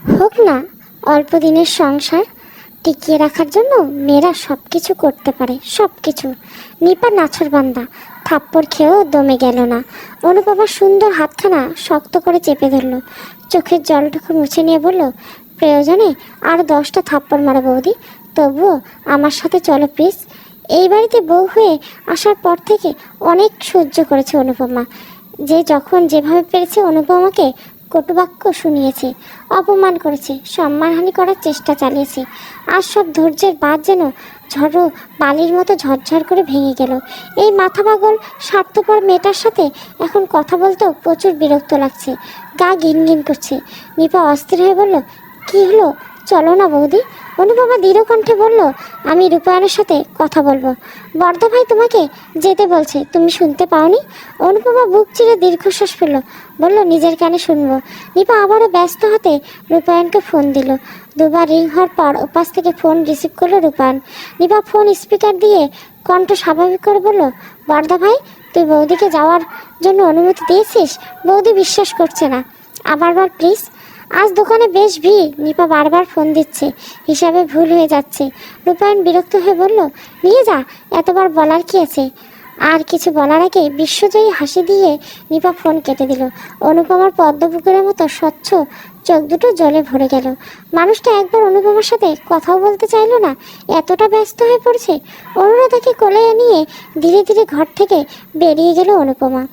হোক না অল্প দিনের সংসার, টিকিয়ে রাখার জন্য মেয়েরা সব কিছু করতে পারে, সব কিছু। নিপা নাছরবান্দা, থাপ্পড় খেয়েও দমে গেল না। অনুপমার সুন্দর হাতখানা শক্ত করে চেপে ধরল, চোখের জলটুকু মুছে নিয়ে বলল, প্রয়োজনে আর 10টা থাপ্পড় মারা বৌদি, তবুও আমার সাথে চলো প্লিজ। এই বাড়িতে বউ হয়ে আসার পর থেকে অনেক সহ্য করেছে অনুপমা। যে যখন যেভাবে পেরেছে অনুপমাকে কটুবাক্য শুনিয়েছে, অপমান করেছে, সম্মানহানি করার চেষ্টা চালিয়েছে। আর সব ধৈর্যের বাঁধ যেন ঝড়ো বালির মতো ঝরঝর করে ভেঙে গেল। এই মাথা পাগল স্বার্থপর মেয়েটার সাথে এখন কথা বলতেও প্রচুর বিরক্ত লাগছে, গা ঘিনঘিন করছে। নিপা অস্থির হয়ে বলল, কী হলো, চলো না বৌদি। অনুপমা দৃঢ় কণ্ঠে বলল, আমি রূপায়ণের সাথে কথা বলবো। বর্দা ভাই তোমাকে যেতে বলছে, তুমি শুনতে পাওনি? অনুপমা বুক চিরে দীর্ঘশ্বাস ফেলল, বলল, নিজের কানে শুনবো। নিপা আবারও ব্যস্ত হাতে রূপায়ণকে ফোন দিল। দুবার রিং হওয়ার পর ওপাশ থেকে ফোন রিসিভ করলো রূপায়ণ। নিপা ফোন স্পিকার দিয়ে কণ্ঠ স্বাভাবিক করে বলল, বর্দা ভাই, তুই বৌদিকে যাওয়ার জন্য অনুমতি দিয়েছিস? বৌদি বিশ্বাস করছে না, আবার প্লিজ। আজ দোকানে বেশ ভিড়, নিপা বারবার ফোন দিচ্ছে, হিসাবে ভুল হয়ে যাচ্ছে। রূপায়ণ বিরক্ত হয়ে বলল, নিয়ে যা, এতবার বলার কি আছে? আর কিছু বলার আগে বিশ্বজয়ী হাসি দিয়ে নিপা ফোন কেটে দিল। অনুপমার পদ্মপুকুরের মতো স্বচ্ছ চোখ দুটো জলে ভরে গেল। মানুষটা একবার অনুপমার সাথে কথাও বলতে চাইল না, এতটা ব্যস্ত হয়ে পড়ছে। অনুরাধাকে কোলে নিয়ে ধীরে ধীরে ঘর থেকে বেরিয়ে গেল অনুপমা।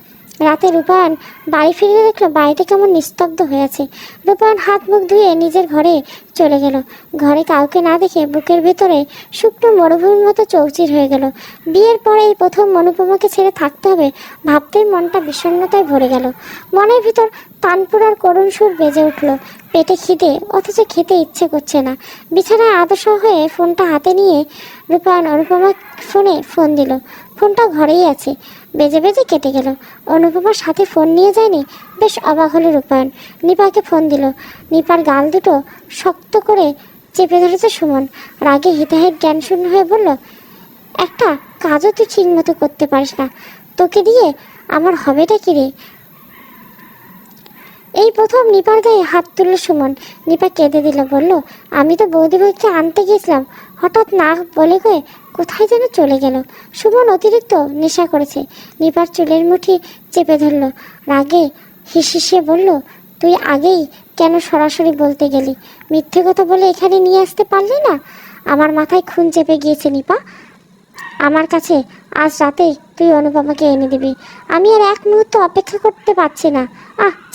রাতে রূপায়ণ বাড়ি ফিরে দেখলো বাড়িটা কেমন নিস্তব্ধ হয়ে আছে। রূপায়ণ হাত মুখ ধুয়ে নিজের ঘরে চলে গেল। ঘরে কাউকে না দেখে বুকের ভেতরে শুকনো মরুভূমির মতো চৌচির হয়ে গেল। বিয়ের পরে এই প্রথম অনুপমাকে ছেড়ে থাকতে হবে ভাবতেই মনটা বিষণ্ণতায় ভরে গেল। মনের ভিতর তানপুরার করুণ সুর বেজে উঠল। পেটে খিদে, অথচ খেতে ইচ্ছে করছে না। বিছানায় আদশা হয়ে ফোনটা হাতে নিয়ে রূপায়ণ অনুপমা ফোন দিল। ফোনটা ঘরেই আছে, বেজে বেজে কেটে গেল। অনুপমার সাথে ফোন নিয়ে যায়নি, বেশ অবাক হলো রূপায়ণ। নিপাকে ফোন দিল। নিপার গাল দুটো শক্ত করে চেপে ধরেছে সুমন। রাগে হিতাহিত জ্ঞান শূন্য হয়ে বলল, একটা কাজও তুই ঠিক মতো করতে পারিস না, তোকে দিয়ে আমার হবেটা কি রে? এই প্রথম নিপার গায়ে হাত তুলল সুমন। নিপা কেঁদে দিল, বলল, আমি তো বৌদি ভাইকে আনতে গিয়েছিলাম, হঠাৎ না বলে গিয়ে কোথায় যেন চলে গেল। সুমন অতিরিক্ত নেশা করেছে। নিপার চুলের মুঠি চেপে ধরল, রাগে হিসিয়ে বলল, তুই আগেই কেন সরাসরি বলতে গেলি? মিথ্যে কথা বলে এখানে নিয়ে আসতে পারলি না? আমার মাথায় খুন চেপে গিয়েছে নিপা। আমার কাছে আজ রাতেই তুই অনুপমাকে এনে দিবি। আমি আর এক মুহূর্ত অপেক্ষা করতে পারছি না।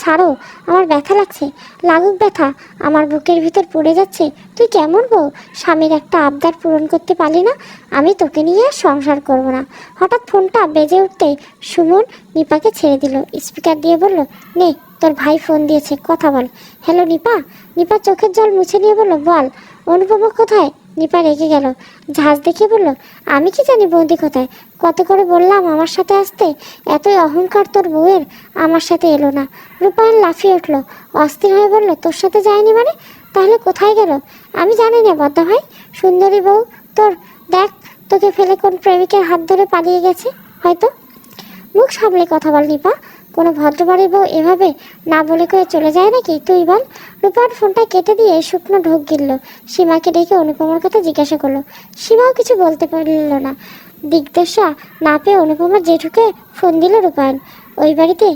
ছাড়ো, আমার ব্যথা লাগছে। লাগুক ব্যথা, আমার বুকের ভিতর পড়ে যাচ্ছে। তুই কেমন বউ, স্বামীর একটা আবদার পূরণ করতে পারলি না? আমি তোকে নিয়ে সংসার করব না। হঠাৎ ফোনটা বেজে উঠতেই সুমন নিপাকে ছেড়ে দিল। স্পিকার দিয়ে বলল, নে, তোর ভাই ফোন দিয়েছে, কথা বল। হ্যালো নিপা। নিপা চোখের জল মুছে নিয়ে বলল, বল, অনুপমা কোথায়? নিপা রেগে গেল, ঝাঁজ দেখিয়ে বলল, আমি কি জানি বৌদি কোথায়? কত করে বললাম আমার সাথে আসতে, এতই অহংকার তোর বউয়ের, আমার সাথে এলো না। রূপায়ণ লাফিয়ে উঠল, অস্থির হয়ে বলল, তোর সাথে যায়নি মানে? তাহলে কোথায় গেল? আমি জানি না বদ্দা ভাই, সুন্দরী বউ তোর, দেখ, তোকে ফেলে কোন প্রেমিকের হাত ধরে পালিয়ে গেছে হয়তো। মুখ সামলে কথা বল নিপা, কোনো ভদ্রবাড়ির বউ এভাবে না বলে করে চলে যায় নাকি? তুই বল। রূপার ফোনটা কেটে দিয়ে শুকনো ঢোক গিলল। সীমাকে ডেকে অনুপমার কথা জিজ্ঞাসা করলো। সীমাও কিছু বলতে পারল না। দিগদশা না পেয়ে অনুপমার জেঠুকে ফোন দিল রূপায়ণ। ওই বাড়িতে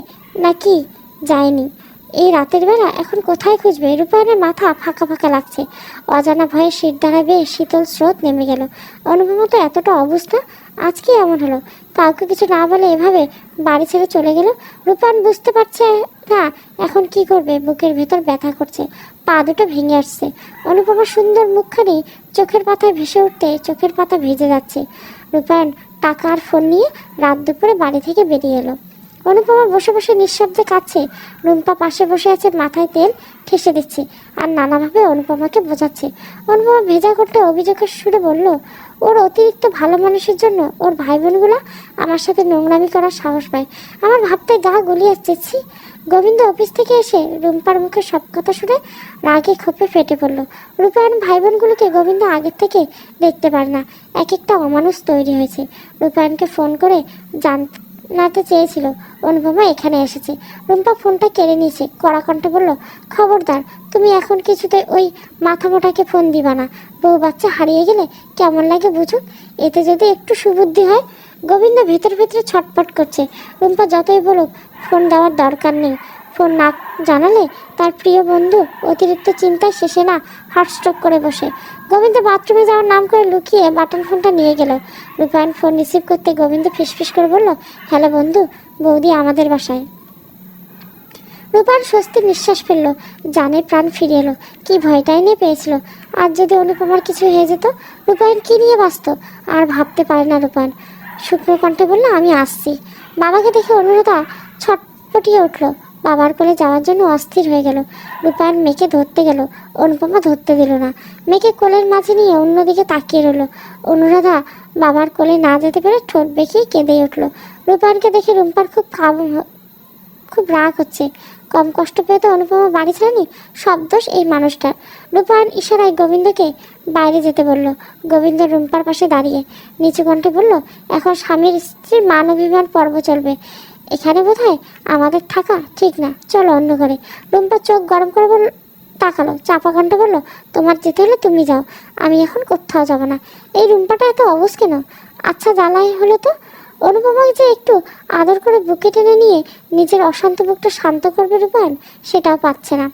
নাকি যায়নি? এই রাতের বেলা এখন কোথায় খুঁজবে? রূপায়ণের মাথা ফাঁকা ফাঁকা লাগছে। অজানা ভয়ে শির দাঁড়াবে শীতল স্রোত নেমে গেল। অনুপমা তো এতটা অবস্থা, আজকে এমন হলো? কাউকে কিছু না বলে এভাবে বাড়ি ছেড়ে চলে গেল। রূপায়ণ বুঝতে পারছে না এখন কি করবে। বুকের ভেতর ব্যথা করছে, পা দুটো ভেঙে আসছে। অনুপমার সুন্দর মুখখানি চোখের পাতায় ভেসে উঠতে চোখের পাতা ভিজে যাচ্ছে। রূপায়ণ টাকা আর ফোন নিয়ে রাত দুপুরে বাড়ি থেকে বেরিয়ে এলো। অনুপমা বসে বসে নিঃশব্দে কাঁদছে। রুম্পা পাশে বসে আছে, মাথায় তেল ঠেসে দিচ্ছে আর নানাভাবে অনুপমাকে বোঝাচ্ছে। অনুপমা ভেজা করতে অভিযোগের সুরে বলল, ওর অতিরিক্ত ভালো মানুষের জন্য ওর ভাই বোনগুলো আমার সাথে নোংরামি করার সাহস পায়। আমার ভাবতে গা গলিয়ে যাচ্ছি। গোবিন্দ অফিস থেকে এসে রুম্পার মুখে সব কথা শুনে রাগে ক্ষোভে ফেটে পড়ল। রূপায়ণ ভাই বোনগুলোকে গোবিন্দ আগের থেকে দেখতে পারে না, এক একটা অমানুষ তৈরি হয়েছে। রূপায়ণকে ফোন করে নাতে চেয়েছিল অনুপমা এখানে এসেছে। রুম্পা ফোনটা কেড়ে নিয়েছে, কড়া কণ্ঠে বলল, খবরদার, তুমি এখন কিছুতে ওই মাথা মোটাকে ফোন দিবা না। বউ বাচ্চা হারিয়ে গেলে কেমন লাগে বুঝুক, এতে যদি একটু সুবুদ্ধি হয়। গোবিন্দ ভেতর ভেতরে ছটপট করছে। রুম্পা যতই বলুক ফোন দেওয়ার দরকার নেই, ফোন না জানালে তার প্রিয় বন্ধু অতিরিক্ত চিন্তায় শেষে না হার্টস্ট্রোক করে বসে। গোবিন্দ বাথরুমে যাওয়ার নাম করে লুকিয়ে বাটন ফোনটা নিয়ে গেল। রূপায়ণ ফোন রিসিভ করতে গোবিন্দ ফিসফিস করে বলল, হ্যালো বন্ধু, বৌদি আমাদের বাসায়। রূপায়ণ স্বস্তির নিঃশ্বাস ফেললো, জানে প্রাণ ফিরে এলো। কি ভয়টাই নিয়ে পেয়েছিল, আর যদি অনুপমার কিছু হয়ে যেত। রূপায়ণ কি নিয়ে বাঁচত আর ভাবতে পারে না। রূপায়ণ শুকনো কণ্ঠে বলল, আমি আসছি। বাবাকে দেখে অনুরাধা ছটপটিয়ে উঠল, বাবার কোলে যাওয়ার জন্য অস্থির হয়ে গেল। রূপায়ণ মেয়েকে ধরতে গেল, অনুপমা ধরতে দিল না। মেয়েকে কোলের মাঝে নিয়ে অন্যদিকে তাকিয়ে রইল। অনুরাধা বাবার কোলে না যেতে পেরে ঠোঁট বেঁকিয়ে কেঁদেই উঠল। রূপায়ণকে দেখে রুম্পার খুব রাগ হচ্ছে। কম কষ্ট পেয়ে তো অনুপমা বাড়ি ছেড়েনি, সব দোষ এই মানুষটার। রূপায়ণ ইশারায় গোবিন্দকে বাইরে যেতে বলল। গোবিন্দ রুম্পার পাশে দাঁড়িয়ে নিচু কণ্ঠে বলল, এখন স্বামীর স্ত্রীর মান অভিমান পর্ব চলবে, এখানে বোধহয় আমাদের থাকা ঠিক না, চলো অন্য ঘরে। রুম্পা চোখ গরম করে তাকালো, চাপা কণ্ঠে বলল, তোমার যেতে হলে তুমি যাও, আমি এখন কোথাও যাব না। এই রুম্পাটা এত অবশ কেন? আচ্ছা জ্বালাই হলো তো। অনুপমাকে যে একটু আদর করে বুকে টেনে নিয়ে নিজের অশান্ত বুকটা শান্ত করবে রূপায়ণ, সেটাও পাচ্ছে না।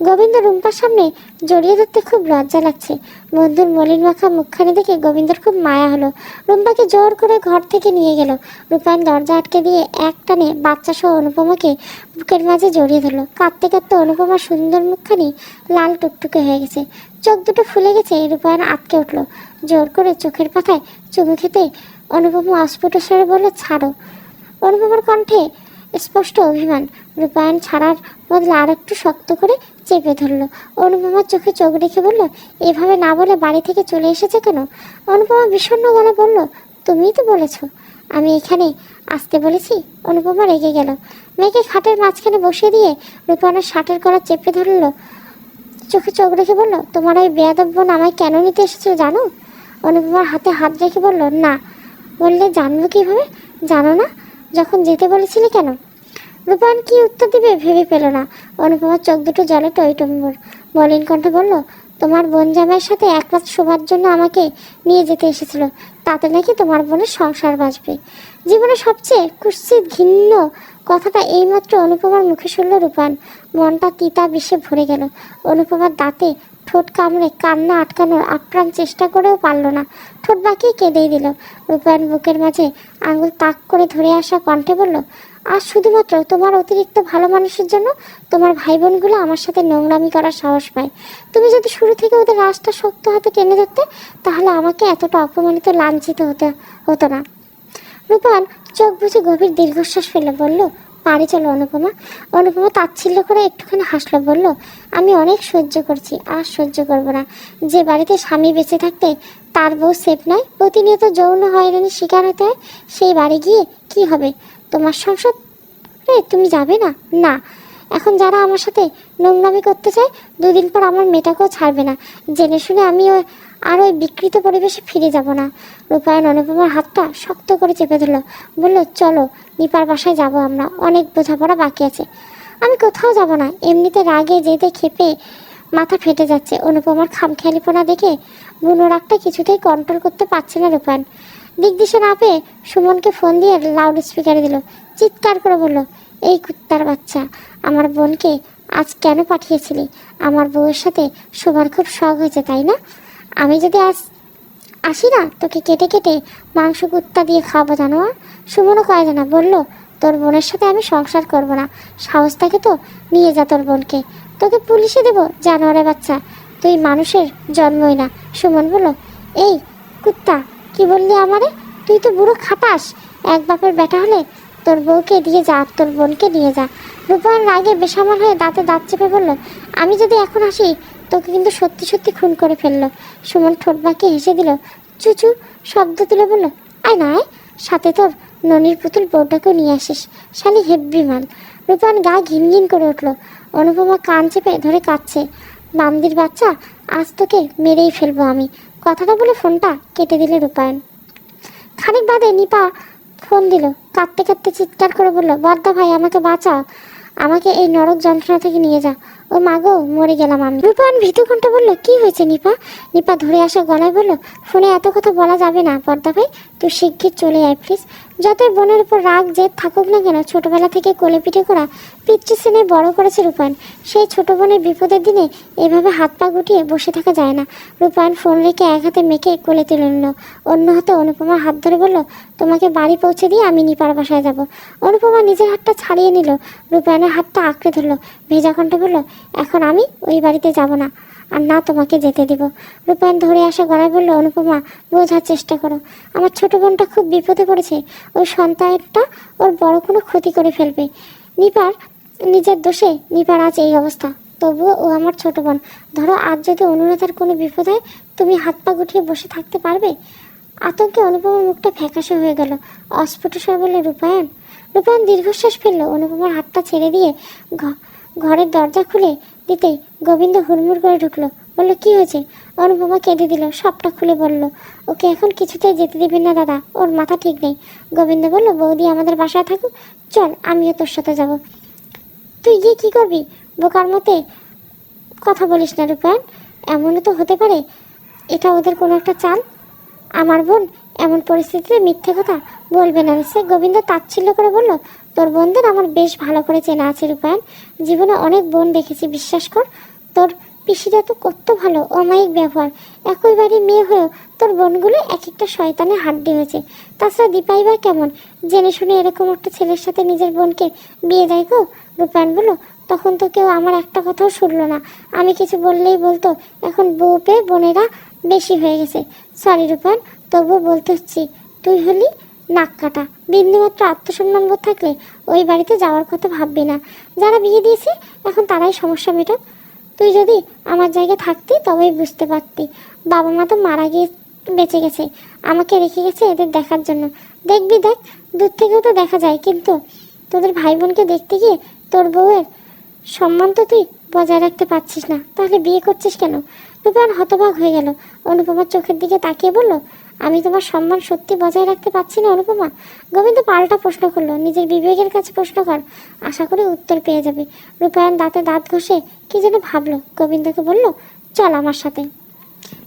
গোবিন্দ রুম্পার সামনে জড়িয়ে ধরতে খুব লজ্জা লাগছে। বন্ধুর মলিন মাখা মুখখানি দেখে গোবিন্দর খুব মায়া হলো। রুম্পাকে জোর করে ঘর থেকে নিয়ে গেল। রূপায়ণ দরজা আটকে দিয়ে এক টানে বাচ্চা সহ অনুপমাকে বুকের মাঝে জড়িয়ে ধরলো। কাঁদতে কাঁদতে অনুপমার সুন্দর মুখখানি লাল টুকটুকে হয়ে গেছে, চোখ দুটো ফুলে গেছে। রূপায়ণ আটকে উঠলো, জোর করে চোখের পাতায় চুমু খেতে অনুপমা অস্ফুট স্বরে বলল, ছাড়ো। অনুপমার কণ্ঠে স্পষ্ট অভিমান। রূপায়ণ ছাড়ার বদলে আর একটু শক্ত করে চেপে ধরলো। অনুপমার চোখে চোখ রেখে বলল, এভাবে না বলে বাড়ি থেকে চলে এসেছে কেন? অনুপমা বিষণ্ণ গলা বলল, তুমিই তো বলেছ। আমি এখানে আসতে বলেছি? অনুপমা রেগে গেল। মেয়েকে খাটের মাঝখানে বসিয়ে দিয়ে রূপায়ণের শার্টের গলা চেপে ধরলো, চোখে চোখ রেখে বলল, তোমার ওই বেয়াদব বোন আমায় কেন নিতে এসেছিল জানো? অনুপমার হাতে হাত রেখে বলল, না। বললে জানবো কিভাবে? জানো না? যখন যেতে বলেছিলে কেন? রূপায়ণ কি উত্তর দিবে ভেবে পেল না। অনুপমার চোখ দুটো জলে টইটম্বর। মলিন কণ্ঠে বলল, তোমার বোন জামাইয়ের সাথে এক রাত শোবার জন্য আমাকে নিয়ে যেতে এসেছিল, তাতে নাকি তোমার বোনের সংসার বাঁচবে। জীবনে সবচেয়ে কুৎসিত ঘৃণ্য কথাটা এইমাত্র অনুপমার মুখে শুনল রূপায়ণ। মনটা তিতা বিষে ভরে গেল। অনুপমার দাঁতে ঠোঁট কামড়ে কান্না আটকানোর আপ্রাণ চেষ্টা করেও পারল না, ঠোঁট বাঁকিয়ে কেঁদেই দিল। রূপায়ণ বুকের মাঝে আঙুল তাক করে ধরে আসা কণ্ঠে বলল, আর শুধুমাত্র তোমার অতিরিক্ত ভালো মানুষের জন্য তোমার ভাই বোনগুলো আমার সাথে নোংরামি করার সাহস পায়। তুমি যদি শুরু থেকে ওদের রাশটা শক্ত হাতে টেনে ধরতে, তাহলে আমাকে এতটা অপমানিত লাঞ্ছিত হতো না। রূপায়ণ চোখ বুঝে গভীর দীর্ঘশ্বাস ফেলে বলল, বাড়ি চলো অনুপমা। অনুপমা তাচ্ছিল্য করে একটুখানি হাসলো, বলল, আমি অনেক সহ্য করছি, আর সহ্য করবো না। যে বাড়িতে স্বামী বেঁচে থাকতে তার বউ সেফ নয়, প্রতিনিয়ত যৌন হয়রানির শিকার হতে হয়, সেই বাড়ি গিয়ে কি হবে? তোমার সংসারে তুমি যাবে না? না। এখন যারা আমার সাথে নোংরামি করতে চায়, দুদিন পর আমার মেয়েটাকেও ছাড়বে না। জেনে শুনে আমি আর ওই বিকৃত পরিবেশে ফিরে যাব না। রূপায়ণ অনুপমার হাতটা শক্ত করে চেপে ধরল, বলল, চলো নিপার বাসায় যাব, আমরা অনেক বোঝাপড়া বাকি আছে। আমি কোথাও যাব না, এমনিতে রাগে যেতে খেপে মাথা ফেটে যাচ্ছে। অনুপমার খামখেয়ালিপনা দেখে বুনো রাগটা কিছুতেই কন্ট্রোল করতে পারছে না রূপায়ণ। দিকদিশা না পেয়ে সুমনকে ফোন দিয়ে লাউড স্পিকারে দিল, চিৎকার করে বলল, এই কুত্তার বাচ্চা, আমার বোনকে আজ কেন পাঠিয়েছিলি? আমার বউয়ের সাথে শোবার খুব শখ হয়েছে তাই না? আমি যদি আজ আসি না, তোকে কেটে কেটে মাংস কুত্তা দিয়ে খাওয়াবো জানোয়ার। সুমনও কয় জানা বলল, তোর বোনের সাথে আমি সংসার করব না। সাহস থাকে তো নিয়ে যা তোর বোনকে, তোকে পুলিশে দেবো জানোয়ারের বাচ্চা, তুই মানুষের জন্মই না। সুমন বলল, এই কুত্তা, কি বললি আমারে? তুই তো বুড়ো খাটাস, এক বাপের বেটা হলে তোর বউকে দিয়ে যা, তোর বোনকে নিয়ে যা। রূপায়ণ রাগে বেসামাল হয়ে দাঁতে দাঁত চেপে বলল, আমি যদি এখন আসি তোকে কিন্তু সত্যি সত্যি খুন করে ফেললো। সুমন ঠোঁট বাঁকিয়ে হেসে দিল, চুচু শব্দ তুলে বলল, আয় না আয়, সাথে তোর ননির পুতুল বউটাকেও নিয়ে আসিস, শালি হেব্বি মাল। রূপায়ণ গা ঘিন ঘিন করে উঠল। অনুপমা কান চেপে ধরে কাঁদছে, বান্দির বাচ্চা, আজ তোকে মেরেই ফেলবো আমি। কথাটা বলে ফোনটা কেটে দিলে রূপায়ণ। খানিক বাদে নিপা ফোন দিল, কাঁদতে কাঁদতে চিৎকার করে বলল, বর্দা ভাই আমাকে বাঁচাও, আমাকে এই নরক যন্ত্রণা থেকে নিয়ে যা। ও মাগো, মরে গেলাম আমি। রূপায়ণ ভীতু কণ্ঠে বলল, কি হয়েছে নিপা? নিপা ধরে আসা গলায় বলল, ফোনে এত কথা বলা যাবে না বর্দা ভাই, তুই শিগগির চলে আয় প্লিজ। যতই বোনের উপর রাগ জেদ থাকুক না কেন, ছোটবেলা থেকে কোলে পিঠে করা পিতৃ শ্রেণী বড় করেছে রূপায়ণ। সেই ছোট বোনের বিপদের দিনে এভাবে হাত পা গুটিয়ে বসে থাকা যায় না। রূপায়ণ ফোন রেখে এক হাতে মেয়েকে কোলে তুলে নিল, অন্য হাতে অনুপমার হাত ধরে বলল, তোমাকে বাড়ি পৌঁছে দিয়ে আমি নিপার বাসায় যাব। অনুপমা নিজের হাতটা ছাড়িয়ে নিল, রূপায়ণের হাতটা আঁকড়ে ধরলো, ভেজা কণ্ঠে বলল, এখন আমি ওই বাড়িতে যাব না, আর না তোমাকে যেতে দিব। রূপায়ণ ধরে আসা গলায় বলল, অনুপমা বোঝার চেষ্টা করো, আমার ছোট বোনটা খুব বিপদে পড়েছে, ওই সন্তানটা ওর বড় কোনো ক্ষতি করে ফেলবে। নিপার নিজের দোষে নিপার আজ এই অবস্থা, তবুও ও আমার ছোট বোন। ধরো আজ যদি অনুরাধার কোনো বিপদ হয়, তুমি হাত পা গুটিয়ে বসে থাকতে পারবে? আতঙ্কে অনুপমার মুখটা ফ্যাকাশে হয়ে গেল, অস্ফুট স্বরে বলল, রূপায়ণ। রূপায়ণ দীর্ঘশ্বাস ফেলল, অনুপমার হাতটা ছেড়ে দিয়ে ঘরের দরজা খুলে দিতেই গোবিন্দ হুড়মুড় করে ঢুকলো, বলল, কি হয়েছে? অনুপমা কেঁদে দিল, সবটা খুলে বলল, ওকে এখন কিছুতেই যেতে দিবেন না দাদা, ওর মাথা ঠিক নেই। গোবিন্দ বলল, বৌদি আমাদের বাসায় থাকুক, চল আমিও তোর সাথে যাব। তুই গিয়ে কি করবি? বোকার মতে কথা বলিস না রূপায়ণ, এমনও তো হতে পারে এটা ওদের কোনো একটা চাল। আমার বোন এমন পরিস্থিতিতে মিথ্যে কথা বলবে না নিশ্চয়। গোবিন্দ তাচ্ছিল্য করে বলল, তোর বোনদের আমার বেশ ভালো করে চেনা আছে রূপায়ণ, জীবনে অনেক বোন দেখেছি, বিশ্বাস কর। তোর পিসিরা তো কত ভালো, অমায়িক ব্যবহার, একই বাড়ির মেয়ে হয়েও তোর বোনগুলো এক একটা শয়তানের হাড্ডি হয়েছে। তাছাড়া দীপাই বা কেমন, জেনে শুনে এরকম একটা ছেলের সাথে নিজের বোনকে বিয়ে দেয় গো? রূপায়ণ বলল, তখন তো কেউ আমার একটা কথাও শুনলো না, আমি কিছু বললেই বলতো এখন বউ পেয়ে বোনেরা বেশি হয়ে গেছে। সরি রূপায়ণ, তবুও বলতে হচ্ছি, তুই হলি নাক কাটা। বিন্দুমাত্র আত্মসম্মান বোধ থাকলে ওই বাড়িতে যাওয়ার কথা ভাববি না। যারা বিয়ে দিয়েছে এখন তারাই সমস্যা মেটাক। তুই যদি আমার জায়গায় থাকতি তবেই বুঝতে পারতি, বাবা মা তো মারা গিয়ে বেঁচে গেছে, আমাকে রেখে গেছে এদের দেখার জন্য। দেখবি দেখ, দূর থেকেও তো দেখা যায়, কিন্তু তোদের ভাই বোনকে দেখতে গিয়ে তোর বউয়ের সম্মান তো তুই বজায় রাখতে পারছিস না, তাহলে বিয়ে করছিস কেন? রূপায়ণ হতবাক হয়ে গেল, অনুপমার চোখের দিকে তাকিয়ে বলল, আমি তোমার সম্মান সত্যি বজায় রাখতে পারছি না অনুপমা? গোবিন্দ পাল্টা প্রশ্ন করলো, নিজের বিবেকের কাছে প্রশ্ন কর, আশা করি উত্তর পেয়ে যাবে। রূপায়ণ দাঁতে দাঁত ঘষে কি যেন ভাবলো, গোবিন্দকে বলল, চল আমার সাথে।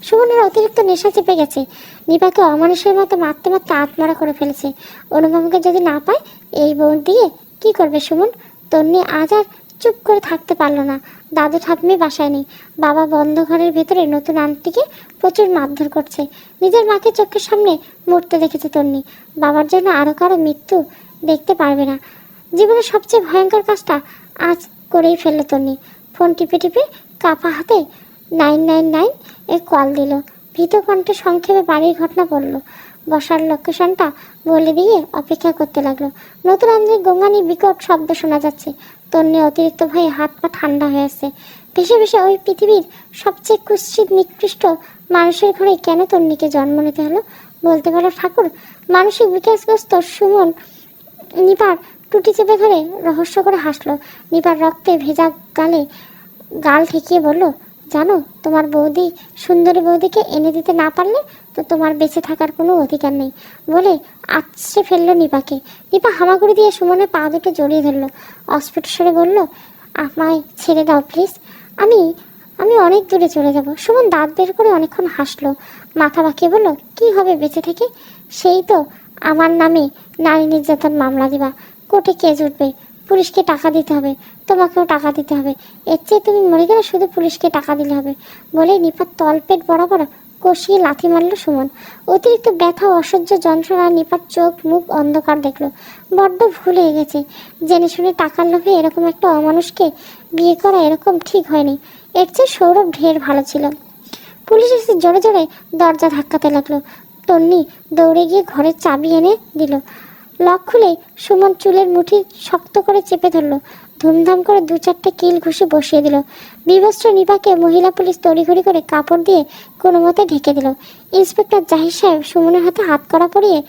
সুমনের অতিরিক্ত নেশা চেপে গেছে, নিপাকে অমানুষের মতো মারতে মারতে আত্মরা করে ফেলেছে। অনুপমাকে যদি না পায় এই বউ দিয়ে কি করবে সুমন? তন্নি আজ আর চুপ করে থাকতে পারলো না। দাদু ঠাকুমি বাসায় নেই, বাবা বন্ধ ঘরের ভেতরে নতুন আন্টিকে প্রচুর মারধর করছে। নিজের মাকে চোখের সামনে মরতে দেখেছে তন্নি, বাবার জন্য আরো কারো মৃত্যু দেখতে পারবে না। জীবনের সবচেয়ে ভয়ঙ্কর কাজটা আজ করেই ফেললো তন্নি। ফোন টিপে টিপে কাপা হাতে 999 এ কল দিল। ভীত কণ্ঠে সংক্ষেপে বাড়ির ঘটনা বলল, বসার লোকেশনটা বলে দিয়ে অপেক্ষা করতে লাগলো। নতুন আমদের গঙ্গানি বিকট শব্দ শোনা যাচ্ছে। তন্নি অতিরিক্ত ভয়ে হাত পা ঠান্ডা হয়ে আসছে। ভেসে ভেসে ওই পৃথিবীর সবচেয়ে কুৎসিত নিকৃষ্ট মানুষের ঘরে কেন তন্নিকে জন্ম নিতে হলো? বলতে পারো ঠাকুর। মানসিক বিকাশগ্রস্ত সুমন নিপার টুটি চেপে ধরে রহস্য করে হাসলো। নিপার রক্তে ভেজা গাল ঠেকিয়ে বলল, জানো তোমার বৌদি সুন্দরী বৌদিকে এনে দিতে না পারলে তো তোমার বেঁচে থাকার কোনো অধিকার নেই, বলে আছড়ে ফেললো নিপাকে। নিপা হামাগুড়ি দিয়ে সুমনের পা দুটো জড়িয়ে ধরলো, অস্ফুট স্বরে বলল, আমায় ছেড়ে দাও প্লিজ, আমি আমি অনেক দূরে চলে যাব। সুমন দাঁত বের করে অনেকক্ষণ হাসলো, মাথা বাঁকিয়ে বলল, কি হবে বেঁচে থেকে? সেই তো আমার নামে নারী নির্যাতন মামলা দিবা, কোর্টে কেস উঠবে, পুলিশকে টাকা দিতে হবে, তোমাকেও টাকা দিতে হবে, এর চেয়ে তুমি মরে গেলে শুধু পুলিশকে টাকা দিলে হবে, বলে নিপার তলপেট বরাবর কষিয়ে লাথি মারল সুমন। অতিরিক্ত ব্যথা অসহ্য যন্ত্রণা, নিপার চোখ মুখ অন্ধকার দেখলো। বড্ড ভুল হয়ে গেছে, জেনে শুনে টাকার লোভে এরকম একটা অমানুষকে বিয়ে করা এরকম ঠিক হয়নি। এর চেয়ে সৌরভ ঢের ভালো ছিল। পুলিশ এসে জোরে জোরে দরজা ধাক্কাতে লাগলো। তন্নি দৌড়ে গিয়ে ঘরের চাবি এনে দিল। লক খুলে সুমন চুলের মুঠি শক্ত করে চেপে ধরলো, ধুমধাম করে 2-4টে কিল ঘুষে বসিয়ে দিল। বিবস্ত্র নিপাকে মহিলা পুলিশ তড়িঘড়ি করে কাপড় দিয়ে কোনো মতে ঢেকে দিল। ইন্সপেক্টর জাহির সাহেব সুমনের হাতে হাত কড়া পরিয়ে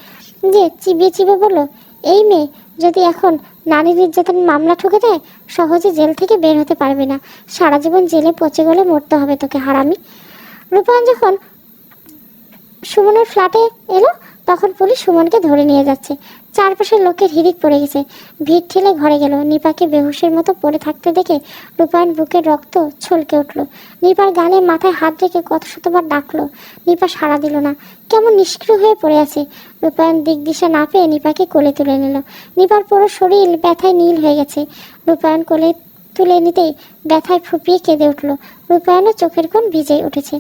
যে চিবিয়ে চিবিয়ে বলল, এই মেয়ে যদি এখন নারী নির্যাতন মামলা ঠুকে দেয়, সহজে জেল থেকে বের হতে পারবে না, সারা জীবন জেলে পচে গেলে মরতে হবে তোকে, হারামি। রূপায়ণ যখন সুমনের ফ্ল্যাটে এলো তখন পুলিশ সুমনকে ধরে নিয়ে যাচ্ছে। চারপাশের লোকের হিড়িক পড়ে গেছে। ভিড় ঠেলে ঘরে গেল। নিপাকে বেহুশের মতো পড়ে থাকতে দেখে রূপায়ণ বুকের রক্ত ছলকে উঠল। নিপার গালে মাথায় হাত রেখে কত শতবার ডাকলো। নিপা সাড়া দিল না, কেমন নিষ্ক্রিয় হয়ে পড়ে আছে। রূপায়ণ দিক দিশা না পেয়ে নিপাকে কোলে তুলে নিল। নিপার পুরো শরীর ব্যথায় নীল হয়ে গেছে। রূপায়ণ কোলে তুলে নিতেই ব্যথায় ফুপিয়ে কেঁদে উঠল। রূপায়ণের চোখের কোণ ভিজে উঠেছে।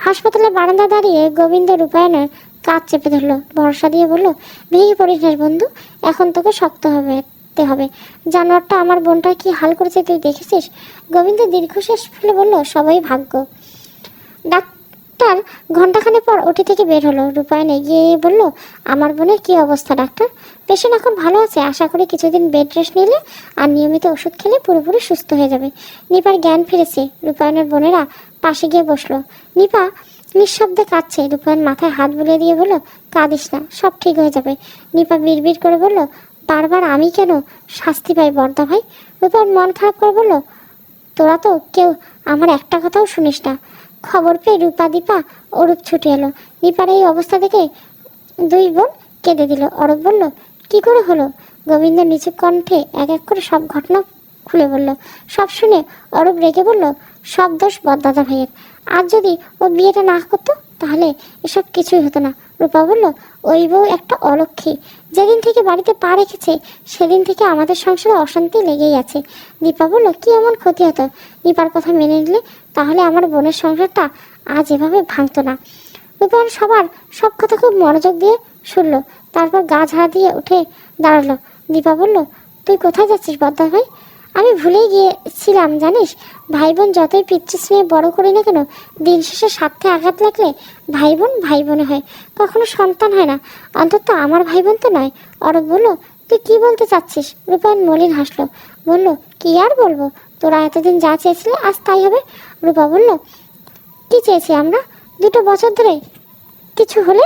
হাসপাতালের বারান্দা দাঁড়িয়ে গোবিন্দ রূপায়ণের কাজ চেপে ধরলো, ভরসা দিয়ে বলল, ভেঙে পড়িস না বন্ধু, এখন তোকে শক্ত হবে। জানোয়ারটা আমার বোনটা কি হাল করেছে তুই দেখেছিস? গোবিন্দ দীর্ঘশ্বাস ফেলে বলল, সবাই ভাগ্য। ডাক্তার ঘণ্টাখানেক পর ওটি থেকে বের হলো। রূপায়ণ এগিয়ে বলল, আমার বোনের কি অবস্থা ডাক্তার? পেশেন্ট এখন ভালো আছে, আশা করি কিছুদিন বেড রেস্ট নিলে আর নিয়মিত ওষুধ খেলে পুরোপুরি সুস্থ হয়ে যাবে। নিপার জ্ঞান ফিরেছে। রূপায়ণের বোনেরা পাশে গিয়ে বসলো। নিপা নিঃশব্দে কাঁদছে। রূপায়ণ মাথায় হাত বুলিয়ে দিয়ে বলল, কাঁদিস না, সব ঠিক হয়ে যাবে। নিপা বিড়বিড় করে বলল, বারবার আমি কেন শাস্তি পাই বর্দা ভাই? রূপায়ণ মন খারাপ করে বলল, তোরা তো কেউ আমার একটা কথাও শুনিস না। খবর পেয়ে রূপা, দীপা, অরূপ ছুটে এলো। নিপার এই অবস্থা দেখে দুই বোন কেঁদে দিল। অরূপ বলল, কি করে হলো? গোবিন্দ নিচু কণ্ঠে এক এক করে সব ঘটনা খুলে বলল। সব শুনে অরূপ রেগে বলল, সব দোষ বড়দাদা ভাইয়ের। আর যদি ও বিয়েটা না করতো তাহলে এসব কিছুই হতো না। রূপা বলল, ওই বউ একটা অলক্ষী, যেদিন থেকে বাড়িতে পা রেখেছে সেদিন থেকে আমাদের সংসারে অশান্তি লেগেই আছে। দীপা বলল, কি এমন ক্ষতি হতো দীপার কথা মেনে নিলে? তাহলে আমার বোনের সংসারটা আজ এভাবে ভাঙতো না। রূপায়ণ সবার সব কথা খুব মনোযোগ দিয়ে শুনলো, তারপর গা ঝাড়া দিয়ে উঠে দাঁড়ালো। দীপা বলল, তুই কোথায় যাচ্ছিস বদ্দা ভাই? আমি ভুলেই গিয়েছিলাম জানিস, ভাই বোন যতই পিচ্ছি স্নেহে বড় করি না কেন, দিন শেষে স্বার্থে আঘাত লাগলে ভাই বোনে হয়, কখনো সন্তান হয় না। অন্তত আমার ভাই বোন তো নয়। অরূপ বলল, তুই কি বলতে চাচ্ছিস? রূপায়ণ মলিন হাসলো, বলল, কি আর বলবো, তোরা এতদিন যা চেয়েছিলে আজ তাই হবে। রূপা বলল, কি চেয়েছি আমরা? 2 বছর ধরে কিছু হলে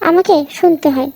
আমাকে শুনতে হয়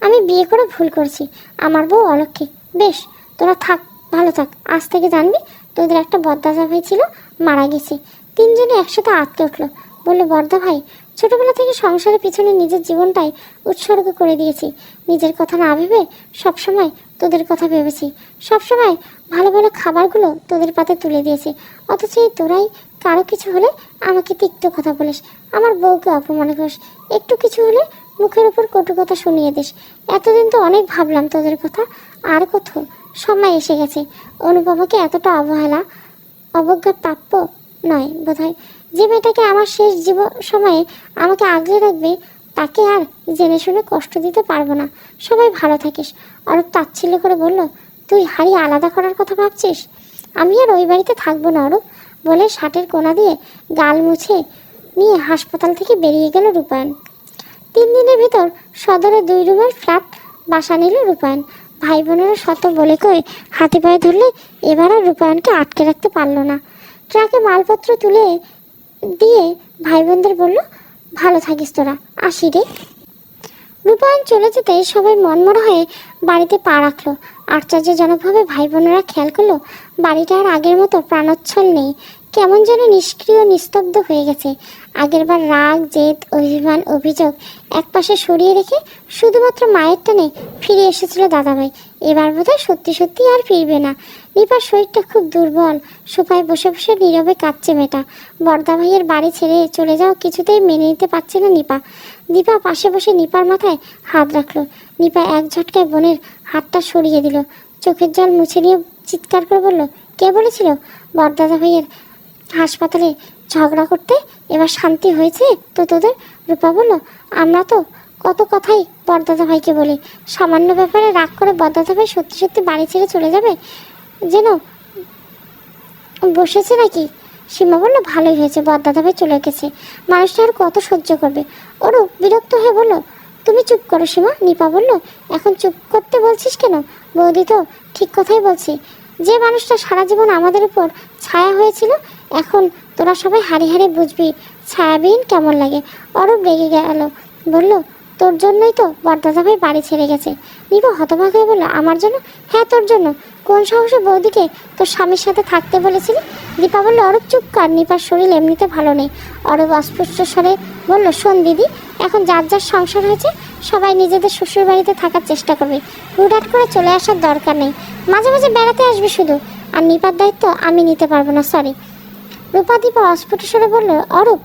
আমি বিয়ে করে ভুল করছি, আমার বউ অলক্ষী। বেশ, তোরা থাক, ভালো থাক। আজ থেকে জানবি তোদের একটা বদ্দাদা ভাই ছিল, মারা গেছে। 3 জনে একসাথে আটকে উঠলো। বললো, বর্দা ভাই, ছোটবেলা থেকে সংসারের পিছনে নিজের জীবনটাই উৎসর্গ করে দিয়েছি। নিজের কথা না ভেবে সবসময় তোদের কথা ভেবেছি। সবসময় ভালো ভালো খাবারগুলো তোদের পাতে তুলে দিয়েছি। অথচ এই তোরাই কারো কিছু হলে আমাকে তিক্ত কথা বলিস, আমার বউকে অপমান করিস, একটু কিছু হলে মুখের উপর কটু কথা শুনিয়ে দিস। এতদিন তো অনেক ভাবলাম তোদের কথা, আর কত সময় এসে গেছে। অনুপমাকে এতটা অবজ্ঞা প্রাপ্য নয় বোধহয়। যে মেয়েটাকে আমার শেষ সময়ে আমাকে আগলে রাখবে, তাকে আর জেনে শুনে কষ্ট দিতে পারবো না। সবাই ভালো থাকিস। অরূপ তাচ্ছিল্য করে বলল, তুই হাড়ি আলাদা করার কথা ভাবছিস? আমি আর ওই বাড়িতে থাকবো না অরূপ, বলে শার্টের কোনা দিয়ে গাল মুছে নিয়ে হাসপাতাল থেকে বেরিয়ে গেল রূপায়ণ। 3 দিনের ভিতর সদরে 2 রুমের ফ্ল্যাট বাসা নিল রূপায়ণ। ভাই বোনেরা শত বলে কয়ে হাতে পায়ে ধরলে এবার আর রূপায়ণকে আটকে রাখতে পারল না। ট্রাকে মালপত্র তুলে দিয়ে ভাই বোনদের বলল, ভালো থাকিস তোরা, আসি রে। রূপায়ণ চলে যেতে সবাই মনমরা হয়ে বাড়িতে পা রাখলো। আশ্চর্যজনকভাবে ভাই বোনেরা খেয়াল করলো বাড়িটা আর আগের মতো প্রাণোচ্ছল নেই, কেমন যেন নিষ্ক্রিয় নিস্তব্ধ হয়ে গেছে। আগেরবার রাগ, জেদ, অভিমান, অভিযোগ একপাশে সরিয়ে রেখে শুধুমাত্র মায়ের টানে ফিরে এসেছিল দাদাভাই। এবার বোধহয় সত্যি সত্যি আর ফিরবে না। নিপার শরীরটা খুব দুর্বল, সোফায় বসে বসে নীরবে কাঁদছে মেয়েটা। বর্দা ভাইয়ের বাড়ি ছেড়ে চলে যাওয়া কিছুতেই মেনে নিতে পারছে না নিপা। দীপা পাশে বসে নিপার মাথায় হাত রাখলো। নিপা এক ঝটকায় বোনের হাতটা সরিয়ে দিল, চোখের জল মুছে নিয়ে চিৎকার করে বলল, কে বলেছিল বড়দাদা ভাইয়ের হাসপাতালে ঝগড়া করতে? এবার শান্তি হয়েছে তো তোদের? রূপা বলল, আমরা তো কত কথাই বড়দাদা ভাইকে বলি, সামান্য ব্যাপারে রাগ করে বড়দাদা ভাই সত্যি সত্যি বাড়ি ছেড়ে চলে যাবে যেন বসেছে নাকি? সীমা বলল, ভালোই হয়েছে, বড়দাদা ভাই চলে গেছে, মানুষটা আর কত সহ্য করবে। ওরও বিরক্ত হয়ে বলল, তুমি চুপ করো সীমা। নিপা বলল, এখন চুপ করতে বলছিস কেন? বৌদি তো ঠিক কথাই বলছি, যে মানুষটা সারা জীবন আমাদের উপর ছায়া হয়েছিল, এখন তোরা সবাই হাড়ি হাড়ি বুঝবি ছায়াবিহীন কেমন লাগে। অরূপ রেগে গেল, বলল, তোর জন্যই তো বড়দাদা ভাই বাড়ি ছেড়ে গেছে। নিপা হতবাক হয়ে বলল, আমার জন্য? হ্যাঁ, তোর জন্য। কোন সাহসে বৌদিকে তোর স্বামীর সাথে থাকতে বলেছিলি? দীপা বলল, অরূপ চুপ কর, নিপার শরীর এমনিতে ভালো নেই। অরূপ অস্পষ্ট স্বরে বলল, শোন দিদি, এখন যার যার সংসার হয়েছে সবাই নিজেদের শ্বশুর বাড়িতে থাকার চেষ্টা করবে, হুটহাট করে চলে আসার দরকার নেই। মাঝে মাঝে বেড়াতে আসবে শুধু, আর নিপার দায়িত্ব আমি নিতে পারবো না, সরি। রূপা দীপা অস্ফুট স্বরে বলল, অরূপ।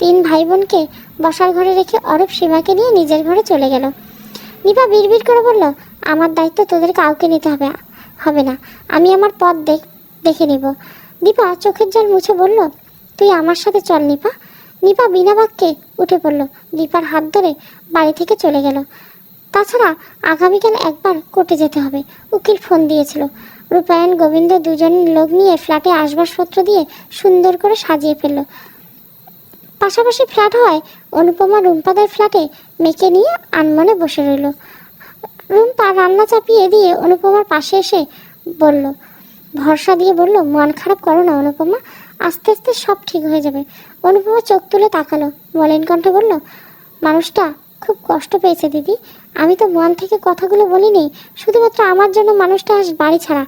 3 ভাই বোনকে বসার ঘরে রেখে অরূপ সীমাকে নিয়ে নিজের ঘরে চলে গেল। নিপা বিড়বিড় করে বলল, আমার দায়িত্ব তোদের কাউকে নিতে হবে না, আমি আমার পথ দেখে নিব। দীপা চোখের জল মুছে বলল, তুই আমার সাথে চল নিপা। নিপা বিনা বাক্যে উঠে পড়ল, দীপার হাত ধরে বাড়ি থেকে চলে গেল। তাছাড়া আগামীকাল একবার কোর্টে যেতে হবে, উকিল ফোন দিয়েছিল। রূপায়ণ গোবিন্দ 2জন লোক নিয়ে ফ্ল্যাটে আসবাবপত্র দিয়ে সুন্দর করে সাজিয়ে ফেলল। পাশাপাশি ফ্ল্যাট হওয়ায় অনুপমা রুম্পাদের ফ্ল্যাটে মেয়েকে নিয়ে আনমনে বসে রইল। রুম্পা রান্না চাপিয়ে দিয়ে অনুপমার পাশে এসে বলল, ভরসা দিয়ে বলল, মন খারাপ করো না অনুপমা, আস্তে আস্তে সব ঠিক হয়ে যাবে। অনুপমা চোখ তুলে তাকালো, মলিন কণ্ঠে বলল, মানুষটা খুব কষ্ট পেয়েছে দিদি, আমি তো মন থেকে কথাগুলো বলিনি, শুধুমাত্র আমার জন্য মানুষটা আজ বাড়ি ছাড়া।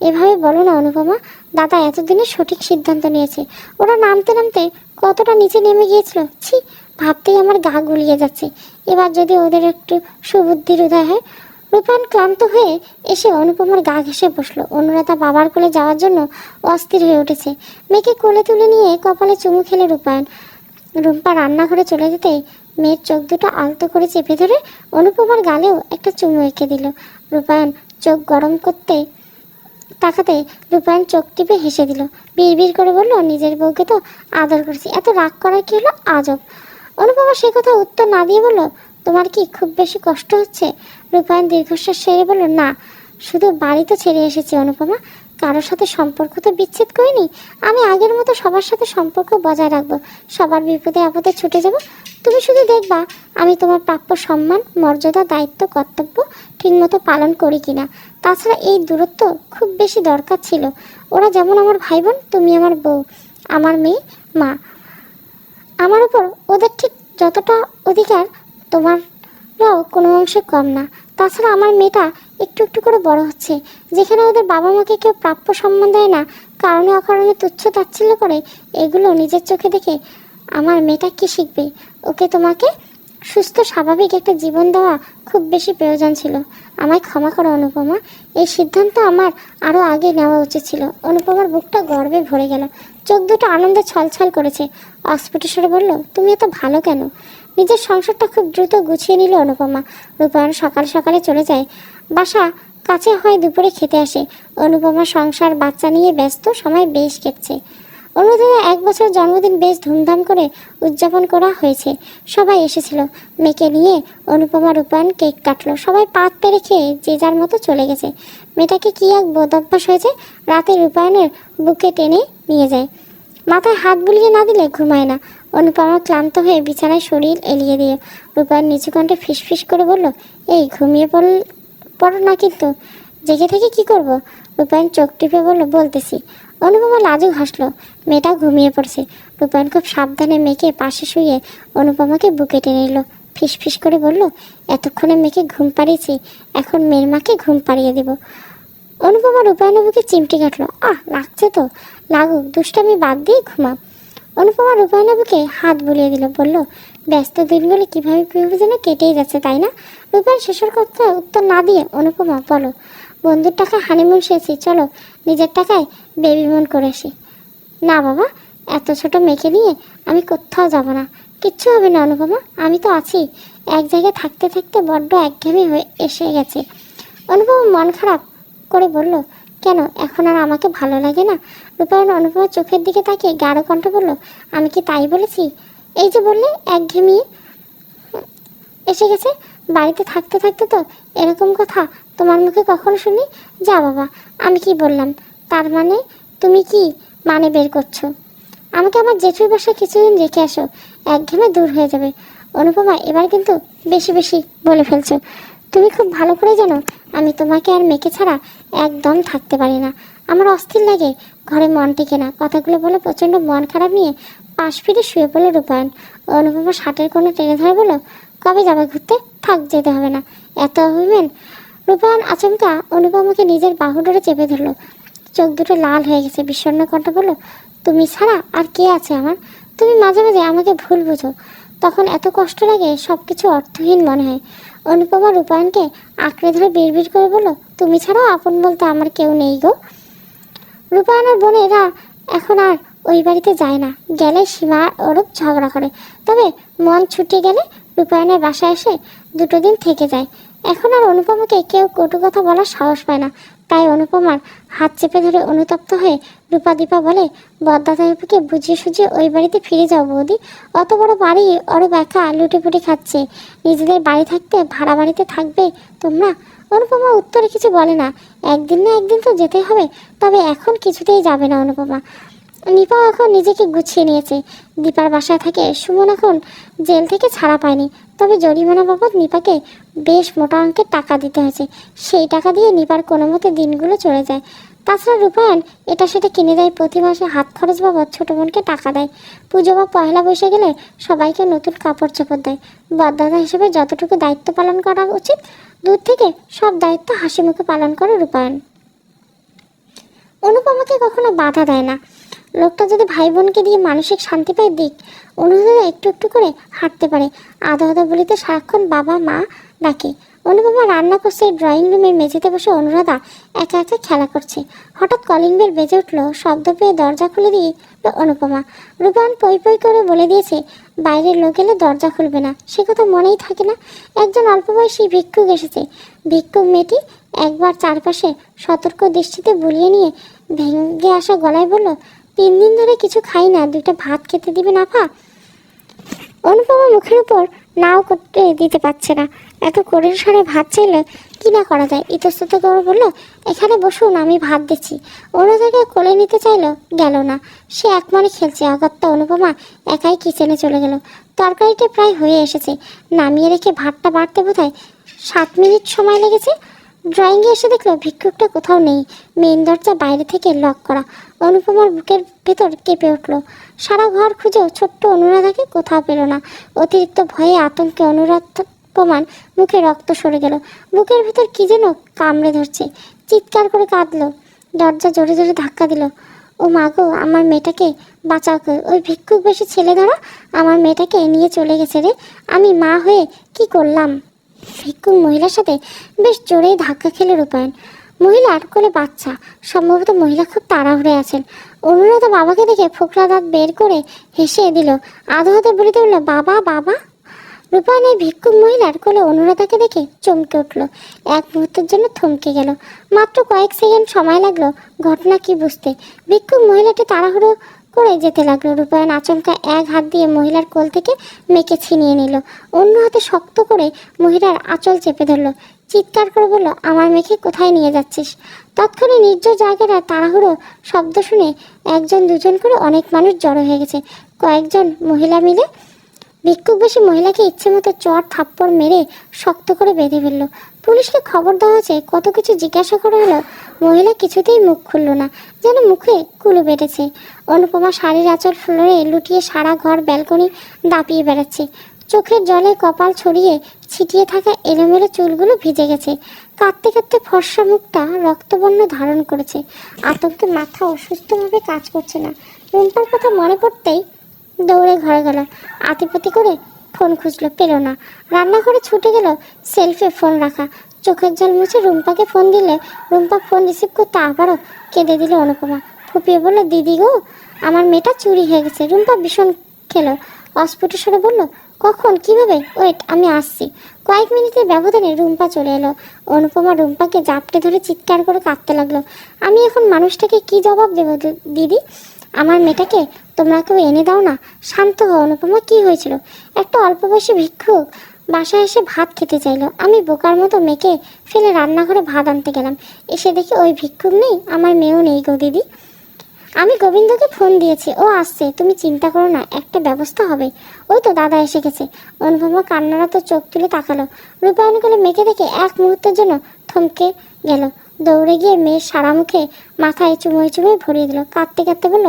এভাবে বলো না অনুপমা, দাদা এতদিনে সঠিক সিদ্ধান্ত নিয়েছে। ওরা নামতে নামতে কতটা নিচে নেমে গিয়েছিল, ছি, ভাবতেই আমার গা গুলিয়ে যাচ্ছে। এবার যদি ওদের একটু সুবুদ্ধির উদয় হয়। রূপায়ণ ক্লান্ত হয়ে এসে অনুপমার গা ঘেঁষে বসলো। অনুরাধা বাবার কোলে যাওয়ার জন্য অস্থির হয়ে উঠেছে। মেয়েকে কোলে তুলে নিয়ে কপালে চুমু খেলে রূপায়ণ। রুম্পা রান্নাঘরে চলে যেতে মেয়ের চোখ দুটো আলতো করে চেপে ধরে অনুপমার গালেও একটা চুমু এঁকে দিল। রূপায়ণ চোখ গরম করতে তাকাতে রূপায়ণ চোখ টিপে হেসে দিল, বিড়বিড় করে বলল, নিজের বউকে তো আদর করেছি, এত রাগ করার কি হলো আজব। অনুপমা সে কথা উত্তর না দিয়ে বলল, তোমার কি খুব বেশি কষ্ট হচ্ছে? রূপায়ণ দীর্ঘশ্বাস ছেড়ে বলল, না, শুধু বাড়ি তো ছেড়ে এসেছি অনুপমা, কারোর সাথে সম্পর্ক তো বিচ্ছেদ করিনি। আমি আগের মতো সবার সাথে সম্পর্ক বজায় রাখবো, সবার বিপদে আপদে ছুটে যাব। তুমি শুধু দেখবা আমি তোমার প্রাপ্য সম্মান, মর্যাদা, দায়িত্ব, কর্তব্য ঠিকমতো পালন করি কিনা। তাছাড়া এই দূরত্ব খুব বেশি দরকার ছিল। ওরা যেমন আমার ভাই বোন, তুমি আমার বউ, আমার মেয়ে, মা। আমার উপর ওদের ঠিক যতটা অধিকার, তোমারও কোনো অংশে কম না। তাছাড়া আমার মেয়েটা একটু একটু করে বড় হচ্ছে, যেখানে ওদের বাবা মাকে কেউ প্রাপ্য সম্মান দেয় না, কারণে অকারণে তুচ্ছ তাচ্ছিল্য করে, এগুলো নিজের চোখে দেখে আমার মেয়েটা কি শিখবে? ওকে তোমাকে সুস্থ স্বাভাবিক একটা জীবন দেওয়া খুব বেশি প্রয়োজন ছিল। আমায় ক্ষমা করো অনুপমা, এই সিদ্ধান্ত আমার আরও আগে নেওয়া উচিত ছিল। অনুপমার বুকটা গর্বে ভরে গেল, চোখ দুটো আনন্দে ছলছল করেছে। অস্ফুট স্বরে বলল, তুমি এত ভালো কেন? নিজের সংসারটা খুব দ্রুত গুছিয়ে নিল অনুপমা। রূপায়ণ সকাল সকালে চলে যায়, বাসা কাছে হয় দুপুরে খেতে আসে। অনুপমা সংসার বাচ্চা নিয়ে ব্যস্ত, সময় বেশ কেটছে। অনুরাধার 1 বছর জন্মদিন বেশ ধুমধাম করে উদযাপন করা হয়েছে, সবাই এসেছিল। মেয়েকে নিয়ে অনুপমা রূপায়ণ কেক কাটলো, সবাই পাত পেরে খেয়ে যে যার মতো চলে গেছে। মেয়েটাকে কি এক বদ অভ্যাস হয়েছে, রাতে রূপায়ণের বুকে টেনে নিয়ে যায়, মাথায় হাত বুলিয়ে না দিলে ঘুমায় না। অনুপমা ক্লান্ত হয়ে বিছানায় শরীর এলিয়ে দিয়ে রূপায়ণ নিচু কণ্ঠে ফিসফিস করে বলল, এই ঘুমিয়ে পড়ো না কিন্তু, জেগে থেকে কি করব? রূপায়ণ চোখ টিপে বলল, বলতেছি। অনুপমা লাজুক হাসলো, মেয়েটা ঘুমিয়ে পড়ছে। রূপায়ণ খুব সাবধানে মেয়েকে পাশে শুয়ে অনুপমাকে বুকে টেনে নিল, ফিসফিস করে বলল, এতক্ষণে মেয়েকে ঘুম পাড়িয়েছি, এখন মেয়ের মাকে ঘুম পাড়িয়ে দেব। অনুপমা রূপায়ণের বুকে চিমটি কাটলো, লাগছে তো, লাগুক, দুষ্টামি বাদ দিয়ে ঘুমা। অনুপমা রূপায়ণের বুকে হাত বুলিয়ে দিল, বলল, ব্যস্ত দিনগুলো কীভাবে যেন কেটেই যাচ্ছে, তাই না? রূপায়ণ শেষের কথা উত্তর না দিয়ে, অনুপমা, বলো, বন্ধুর টাকায় হানিমুন সেরেছি, চলো নিজের টাকায় বেবি মুন করে আসি। না বাবা, এত ছোট মেয়েকে নিয়ে আমি কোথাও যাব না। কিচ্ছু হবে না অনুপমা, আমি তো আছি। এক জায়গায় থাকতে থাকতে বড্ড একঘেয়েমি হয়ে এসে গেছে। অনুপমা মন খারাপ করে বলল, কেন, এখন আর আমাকে ভালো লাগে না? রূপায়ণ অনুপমার চোখের দিকে তাকিয়ে গাঢ় কণ্ঠে বলল, আমি কি তাই বলেছি? এই যে বললে একঘেয়েমি এসে গেছে, বাড়িতে থাকতে থাকতে তো এরকম কথা তোমার মুখে কখনো শুনি? যা বাবা, আমি কি বললাম? তার মানে তুমি কি মানে বের করছো? আমাকে আমার জেঠুর বাসায় কিছুদিন রেখে আসো, একঘেয়েমি দূর হয়ে যাবে। অনুপমা, এবার কিন্তু বেশি বেশি বলে ফেলছো। তুমি খুব ভালো করে জানো আমি তোমাকে আর মেয়েকে ছাড়া একদম থাকতে পারি না। আমার অস্থির লাগে, ঘরে মন টিকে না। কথাগুলো বলে প্রচণ্ড মন খারাপ নিয়ে পাশ ফিরে শুয়ে পড়ল রূপায়ণ। অনুপমা শার্টের কোনো টেনে ধরে বলল, কবে যাবে ঘুরতে? থাক, যেতে হবে না, এত অভিমান। রূপায়ণ আচমকা অনুপমাকে নিজের বাহু ধরে চেপে ধরল, চোখ দুটো লাল হয়ে গেছে। বিষণ্ণ কণ্ঠ বলল, তুমি ছাড়া আর কে আছে আমার? তুমি মাঝে মাঝে আমাকে ভুল বুঝো, তখন এত কষ্ট লাগে, সব কিছু অর্থহীন মনে হয়। অনুপমা রূপায়ণকে আঁকড়ে ধরে বিড়বিড় করে বলল, তুমি ছাড়াও আপন বলতে আমার কেউ নেই গো। রূপায়ণের বোনেরা এখন আর ওই বাড়িতে যায় না, গেলে সীমা ওরূপ ঝগড়া করে। তবে মন ছুটে গেলে রূপায়ণের বাসায় এসে 2 দিন থেকে যায়। এখন আর অনুপমাকে কেউ কটু কথা বলার সাহস পায় না। তাই অনুপমার হাত চেপে ধরে অনুতপ্ত হয়ে রূপাদীপা বলে, বদ্দাদাইপুকে বুঝিয়ে সুঝিয়ে ওই বাড়িতে ফিরে যাও বৌদি। অত বড় বাড়ি ওরূপ একা লুটেপুটি খাচ্ছে, নিজেদের বাড়ি থাকতে ভাড়া বাড়িতে থাকবে তোমরা? অনুপমা উত্তরে কিছু বলে না। একদিন না একদিন তো যেতে হবে, তবে এখন কিছুতেই যাবে না অনুপমা। নিপাও এখন নিজেকে গুছিয়ে নিয়েছে। দীপার বাসায় থাকে। সুমন এখন জেল থেকে ছাড়া পায়নি, তবে জরিমানা বাবদ নিপাকে বেশ মোটা অঙ্কের টাকা দিতে হয়েছে। সেই টাকা দিয়ে নিপার কোনো মতে দিনগুলো চলে যায়। তাছাড়া রূপায়ণ এটা সেটা কিনে দেয়, প্রতি মাসে হাত খরচ বাবদ ছোটো বোনকে টাকা দেয়। পুজো বা পয়লা বৈশাখ গেলে সবাইকে নতুন কাপড় চোপড় দেয়। বদদাদা হিসেবে যতটুকু দায়িত্ব পালন করা উচিত, দূর থেকে সব দায়িত্ব হাসি মুখে পালন করে রূপায়ণ। অনুপমাকে কখনো বাধা দেয় না। লোকটা যদি ভাই বোনকে দিয়ে মানসিক শান্তি পায় দিক, অনুরাধা একটু একটু করে হাঁটতে পারে। আধা আধা বলিতে সারাক্ষণ বাবা মা ডাকে। অনুপমা রান্না করছে, ড্রয়িং রুমের মেঝেতে বসে অনুরাধা একা একা খেলা করছে। হঠাৎ কলিং বেল বেজে উঠলো। শব্দ পেয়ে দরজা খুলে দিয়ে অনুপমা। রূপায়ণ পই পই করে বলে দিয়েছে, বাইরের লোক এলে দরজা খুলবে না। সে কথা মনেই থাকে না। একজন অল্প বয়সী ভিক্ষুক এসেছে। ভিক্ষুক মেয়েটি একবার চারপাশে সতর্ক দৃষ্টিতে বুলিয়ে নিয়ে ভেঙে আসা গলায় বলল, 3 দিন ধরে কিছু খাই না, 2টা ভাত খেতে দিবেন আফা? অনুপমা মুখের উপর নাও করতে দিতে পারছে না। এত কড়ির স্বরে ভাত চাইলে কি না করা যায়। ইতস্তত করে বলল, এখানে বসুন, আমি ভাত দিচ্ছি। অনুরাধাকে কোলে নিতে চাইলো, গেল না। সে একমনে খেলছে। অগত্যা অনুপমা একাই কিচেনে চলে গেল। তরকারিটা প্রায় হয়ে এসেছে। নামিয়ে রেখে ভাতটা বাড়তে বোধহয় 7 মিনিট সময় লেগেছে। ড্রয়িংয়ে এসে দেখলো ভিক্ষুকটা কোথাও নেই। মেন দরজা বাইরে থেকে লক করা। অনুপমার বুকের ভেতর কেঁপে উঠল। সারা ঘর খুঁজেও ছোট্ট অনুরাধাকে কোথাও পেল না। অতিরিক্ত ভয়ে আতঙ্কে অনুপমার মুখে রক্ত সরে গেল। বুকের ভেতর কি যেন কামড়ে ধরছে। চিৎকার করে কাঁদলো। দরজা জোরে জোরে ধাক্কা দিল। ও মা গো, আমার মেয়েটাকে বাঁচাও কে। ওই ভিক্ষুক বেশি ছেলে ধরা আমার মেয়েটাকে নিয়ে চলে গেছে রে। আমি মা হয়ে কি করলাম? ভিক্ষুক মহিলার সাথে বেশ জোরেই ধাক্কা খেলে রূপায়ণ। মহিলার কোলে বাচ্চা। সম্ভবত মহিলা খুব তাড়াহুড়ে আছেন। অনুরাধা বাবাকে দেখে ফোকলা দাঁত বের করে হেসে দিল। আধো হাতে বলিতে উঠল, বাবা বাবা। রূপায়ণ এই ভিক্ষুক মহিলার কোলে অনুরাধাকে দেখে চমকে উঠল। এক মুহূর্তের জন্য থমকে গেল। মাত্র কয়েক সেকেন্ড সময় লাগলো ঘটনা কি বুঝতে। ভিক্ষুক মহিলাটি তাড়াহুড়ো করে যেতে লাগলো। রূপায়ণ আচমকা এক হাত দিয়ে মহিলার কোল থেকে মেয়েকে ছিনিয়ে নিল। অন্য হাতে শক্ত করে মহিলার আঁচল চেপে ধরলো। চিৎকার করে বলল, আমার মেয়েকে কোথায় নিয়ে যাচ্ছিস? তৎক্ষণাৎ নির্জন জায়গাটা তাড়াহুড়ো শব্দ শুনে 1 2 করে অনেক মানুষ জড়ো হয়ে গেছে। কয়েকজন মহিলা মিলে ভিক্ষুক বেশি মহিলাকে ইচ্ছে মতো চড় থাপ্পড় মেরে শক্ত করে বেঁধে ফেললো। পুলিশকে খবর দেওয়া হয়েছে, কত কিছু জিজ্ঞাসা করা হলো। মহিলা কিছুতেই মুখ খুলল না, যেন মুখে কুলু বেড়েছে। অনুপমা শাড়ির আঁচল ফ্লোরে লুটিয়ে সারা ঘর ব্যালকনি দাপিয়ে বেড়াচ্ছে। চোখের জলে কপাল ছড়িয়ে ছিটিয়ে থাকা এলোমেলো চুলগুলো ভিজে গেছে। কাঁদতে কাঁদতে ফর্সা মুখটা রক্তবর্ণ ধারণ করেছে। আতঙ্কে মাথা অসুস্থভাবে কাজ করছে না। রুম্পার কথা মনে পড়তেই দৌড়ে ঘরে গেল। আতিপাতি করে ফোন খুঁজলো, পেল না। রান্নাঘরে ছুটে গেল সেলফে ফোন রাখা। চোখের জল মুছে রুম্পাকে ফোন দিলে রুম্পা ফোন রিসিভ করতে আবারও কেঁদে দিল অনুপমা। ফুপিয়ে বলল, দিদি গো, আমার মেয়েটা চুরি হয়ে গেছে। রুম্পা ভীষণ খেলো। অস্ফুট স্বরে বলল, কখন, কিভাবে? ওয়েট, আমি আসছি। কয়েক মিনিটের ব্যবধানে রুম্পা চলে এলো। অনুপমা রুম্পাকে জাপটে ধরে চিৎকার করে কাঁদতে লাগলো। আমি এখন মানুষটাকে কি জবাব দেবো দিদি? আমার মেয়েটাকে তোমরা কেউ এনে দাও না। শান্ত হও অনুপমা, কি হয়েছিল? একটা অল্প বয়সী ভিক্ষুক বাসায় এসে ভাত খেতে চাইলো। আমি বোকার মতো মেয়েকে ফেলে রান্নাঘরে ভাত আনতে গেলাম। এসে দেখি ওই ভিক্ষুক নেই, আমার মেয়েও নেই গো দিদি। আমি গোবিন্দকে ফোন দিয়েছি, ও আসছে। তুমি চিন্তা করো না, একটা ব্যবস্থা হবে। ওই তো দাদা এসে গেছে। অনুপমা কান্নারা তো চোখ তুলে তাকালো। রূপায়ণ কোলে মেয়েকে দেখে এক মুহূর্তের জন্য থমকে গেল। দৌড়ে গিয়ে মেয়ের সারা মুখে মাথায় চুমোয় চুমোয় ভরিয়ে দিল। কাঁদতে কাঁদতে বলল,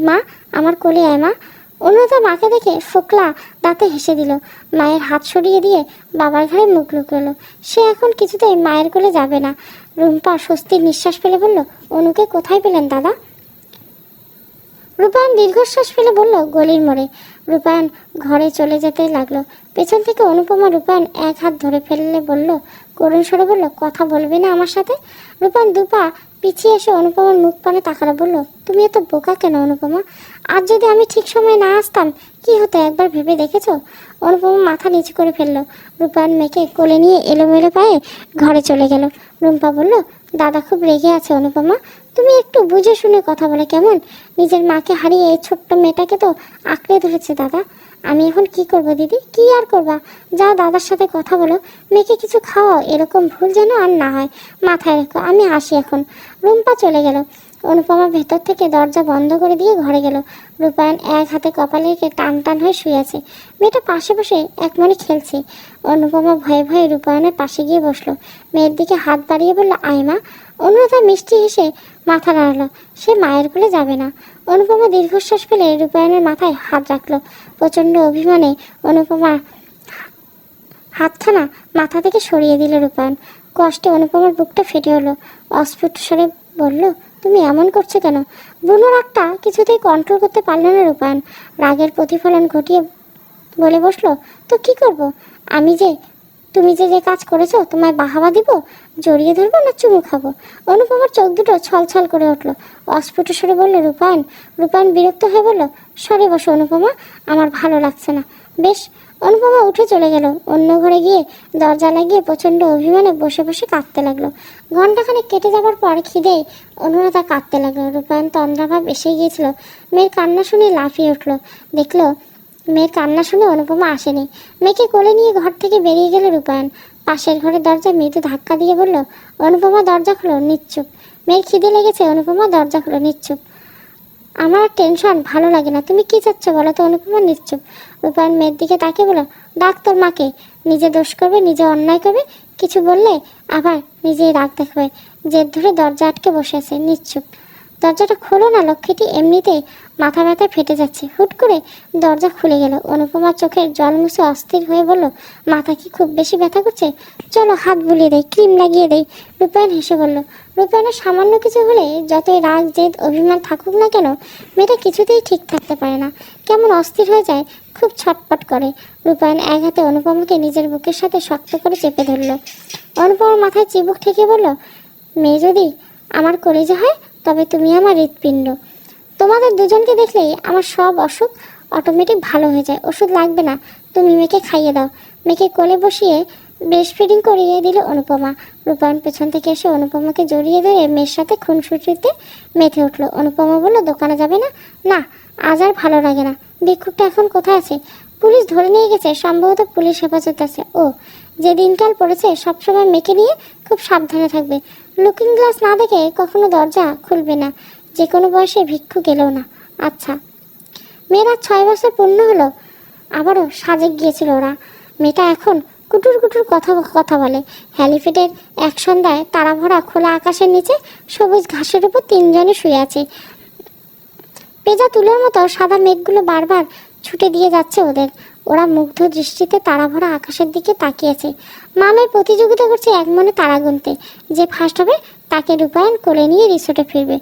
মা, আমার কোলে আয় মা। অনুরাধা মাকে দেখে ফোকলা দাঁতে হেসে দিল। মায়ের হাত সরিয়ে দিয়ে বাবার ঘরে মুখ লুকলো। সে এখন কিছুতেই মায়ের কোলে যাবে না। রুম্পা স্বস্তির নিঃশ্বাস ফেলে বলল, অনুকে কোথায় পেলেন দাদা? রূপায়ণ দীর্ঘশ্বাস ফেলে বলল, গলির মোড়ে। রূপায়ণ ঘরে চলে যেতে লাগলো। পেছন থেকে অনুপমা রূপায়ণ এক হাত ধরে ফেললে বলল, করুণ স্বরে বলল, কথা বলবি না আমার সাথে? রূপায়ণ দুপা পিছিয়ে এসে অনুপমার মুখ পানে তাকালো, বলল, তুমি এত বোকা কেন অনুপমা? আজ যদি আমি ঠিক সময় না আসতাম কি হতো একবার ভেবে দেখেছো? অনুপমা মাথা নিচু করে ফেললো। রূপায়ণ মেয়েকে কোলে নিয়ে এলোমেলো পায়ে ঘরে চলে গেল। রুম্পা বলল, দাদা খুব রেগে আছে অনুপমা, তুমি একটু বুঝে শুনে কথা বলে কেমন? নিজের মাকে হারিয়ে এই ছোট্ট মেয়েটাকে তো আঁকড়ে ধরেছে দাদা। আমি এখন কি করব দিদি? কি আর করবা? যাও দাদার সাথে কথা বলো, মেয়েকে কিছু খাওয়াও, এরকম ভুল যেন আর না হয় মাথায় রেখো। আমি আসি এখন। রুম্পা চলে গেল। অনুপমা ভেতর থেকে দরজা বন্ধ করে দিয়ে ঘরে গেল। রূপায়ণ এক হাতে কপালে রেখে টান টান হয়ে শুয়ে আছে। মেয়েটা পাশে বসে এক মনে খেলছে। অনুপমা ভয়ে ভয়ে রূপায়ণের পাশে গিয়ে বসলো। মেয়ের দিকে হাত বাড়িয়ে বলল, আয় মা। অনুরাধা মিষ্টি হেসে মাথা নাড়ালো। সে মায়ের কোলে যাবে না। অনুপমা দীর্ঘশ্বাস ফেলে রূপায়ণের মাথায় হাত রাখলো। প্রচণ্ড অভিমানে অনুপমার হাতখানা মাথা থেকে সরিয়ে দিল রূপায়ণ। কষ্টে অনুপমার বুকটা ফেটে হলো। অস্ফুট স্বরে বলল, তুমি এমন করছো কেন? বুনো রাগটা কিছুতেই কন্ট্রোল করতে পারলো না রূপায়ণ। রাগের প্রতিফলন ঘটিয়ে বলে বসলো, তো কি করব? তুমি যে কাজ করেছো তোমায় বাহাবা দিব? জড়িয়ে ধরবো না চুমু খাবো? অনুপমার চোখ দুটো ছলছল করে উঠলো। অস্ফুট স্বরে বলল, রূপায়ণ। রূপায়ণ বিরক্ত হয়ে বলল, সরে বসো অনুপমা, আমার ভালো লাগছে না। বেশ। অনুপমা উঠে চলে গেল। অন্য ঘরে গিয়ে দরজা লাগিয়ে প্রচণ্ড অভিমানে বসে বসে কাঁদতে লাগলো। ঘণ্টাখানেক কেটে যাবার পর খিদেই অনুরাধা কাঁদতে লাগলো। রূপায়ণ তন্দ্রাভাব এসে গিয়েছিল। মেয়ের কান্না শুনে লাফিয়ে উঠলো। দেখলো মেয়ের কান্না শুনে অনুপমা আসেনি। মেয়েকে কোলে নিয়ে ঘর থেকে বেরিয়ে গেল রূপায়ণ। পাশের ঘরের দরজা মৃদু ধাক্কা দিয়ে বলল, অনুপমা দরজা খোলো। নিশ্চুপ। মেয়ের খিদে লেগেছে। অনুপমা দরজা খোলো। নিশ্চুপ। আমার টেনশন ভালো লাগে না। তুমি কি চাচ্ছ বলো তো? অনুপমা নিশ্চুপ। রূপায়ণ মেয়ের দিকে তাকিয়ে বলল, ডাক তোর মাকে। নিজে দোষ করবে, নিজে অন্যায় করবে, কিছু বললে আবার নিজেই রাগ দেখাবে। জেদ ধরে দরজা আটকে বসে আছে। নিশ্চুপ। দরজাটা খোলো না লক্ষ্মীটি, এমনিতেই মাথা ব্যথায় ফেটে যাচ্ছে। হুট করে দরজা খুলে গেল। অনুপমার চোখের জল মুছে অস্থির হয়ে বলল, মাথা কি খুব বেশি ব্যথা করছে? চলো হাত বুলিয়ে দেয়, ক্রিম লাগিয়ে দেয়। রূপায়ণ হেসে বলল। রূপায়ণের সামান্য কিছু হলে যতই রাগ জেদ অভিমান থাকুক না কেন, মেয়েটা কিছুতেই ঠিক থাকতে পারে না। কেমন অস্থির হয়ে যায়, খুব ছটপট করে। রূপায়ণ এক হাতে অনুপমাকে নিজের বুকের সাথে শক্ত করে চেপে ধরল। অনুপমার মাথায় চিবুক ঠেকে বলল, মেয়ে যদি আমার কলেজে হয় তবে তুমি আমার হৃৎপিণ্ড। তোমাদের দুজনকে দেখলেই আমার সব অসুখ অটোমেটিক ভালো হয়ে যায়। ওষুধ লাগবে না, তুমি মেয়েকে খাইয়ে দাও। মেয়েকে কোলে বসিয়ে ব্রেস্ট ফিডিং করিয়ে দিল অনুপমা। রূপায়ণ পেছন থেকে এসে অনুপমাকে জড়িয়ে ধরে মেয়ের সাথে খুনসুটিতে মেতে উঠল। অনুপমা বলল, দোকানে যাবে না? না, আজ আর ভালো লাগে না। ভিক্ষুকটা এখন কোথায় আছে? পুলিশ ধরে নিয়ে গেছে, সম্ভবত পুলিশ হেফাজত আছে। ও, যে দিনকাল পড়েছে সবসময় মেয়েকে নিয়ে খুব সাবধানে থাকবে। লুকিং গ্লাস না দেখে কখনো দরজা খুলবে না, যে কোনো বয়সে ভিক্ষুক এলেও না। আচ্ছা। মেয়েরা 6 বছর পূর্ণ হলো। আবারও সাজে গিয়েছিল ওরা। মেয়েটা এখন কুটুর কুটুর কথা বলে। হ্যালিপ্যাডের এক সন্ধ্যায় তারা ভরা খোলা আকাশের নিচে সবুজ ঘাসের উপর 3 জনে শুয়ে আছে। পেঁজা তুলোর মতো সাদা মেঘগুলো বারবার ছুটে দিয়ে যাচ্ছে ওদের। ওরা মুগ্ধ দৃষ্টিতে তারা ভরা আকাশের দিকে তাকিয়েছে। মামের প্রতিযোগিতা করছে এক মনে তারা গুনতে। যে ফার্স্ট হবে তাকে রূপায়ণ কোলে নিয়ে রিসোর্টে ফিরবে।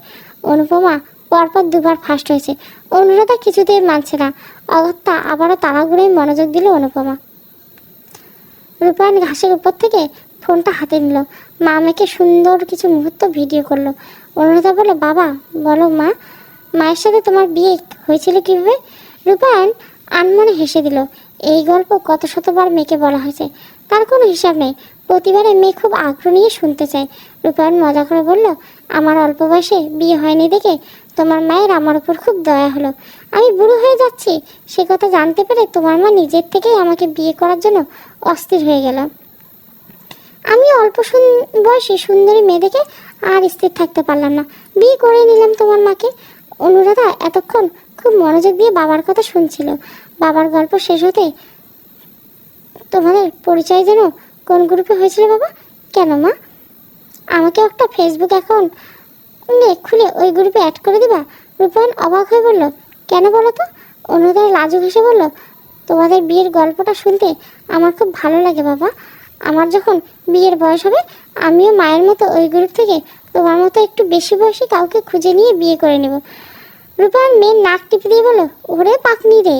অনুপমা পরপর 2বার ফার্স্ট হয়েছে। অনুরাধা কিছুতেই মানছে না। অগত্যা আবারও তারা গুনেই মনোযোগ দিল অনুপমা। রূপায়ণ ঘাসের উপর থেকে ফোনটা হাতে নিল। মা মেয়েকে সুন্দর কিছু মুহূর্ত ভিডিও করলো। অনুরাধা বলল, বাবা বলো মা, মায়ের সাথে তোমার বিয়ে হয়েছিল কীভাবে? রূপায়ণ আনমনে হেসে দিল। এই গল্প কত শতবার মেয়েকে বলা হয়েছে, তার কোনো হিসাব নেই। প্রতিবারে মেয়ে খুব আগ্রহ নিয়ে শুনতে চায়। রূপায়ণ মজা করে বলল, আমার অল্প বয়সে বিয়ে হয়নি দেখে তোমার মায়ের আমার উপর খুব দয়া হলো। আমি বুড়ো হয়ে যাচ্ছি সে কথা জানতে পেরে তোমার মা নিজের থেকেই আমাকে বিয়ে করার জন্য অস্থির হয়ে গেল। আমি অল্প বয়সে সুন্দরী মেয়ে দেখে আর স্থির থাকতে পারলাম না, বিয়ে করে নিলাম তোমার মাকে। অনুরাধা এতক্ষণ খুব মনোযোগ দিয়ে বাবার কথা শুনছিল। বাবার গল্প শেষ হতে, তোমাদের পরিচয় যেন কোন গ্রুপে হয়েছিল বাবা? কেন মা, আমাকে একটা ফেসবুক অ্যাকাউন্ট খুলে ওই গ্রুপে অ্যাড করে দিবা? রূপায়ণ অবাক হয়ে বলল, কেন বলো তো? অনুরাধা লাজুক হেসে বলল, তোমাদের বিয়ের গল্পটা শুনতে আমার খুব ভালো লাগে বাবা। আমার যখন বিয়ের বয়স হবে আমিও মায়ের মতো ওই গ্রুপ থেকে তোমার মতো একটু বেশি বয়সী কাউকে খুঁজে নিয়ে বিয়ে করে নেব। রূপায়ণ মেয়ের নাক টিপে দিয়ে বলল, ওরে পাকনি রে।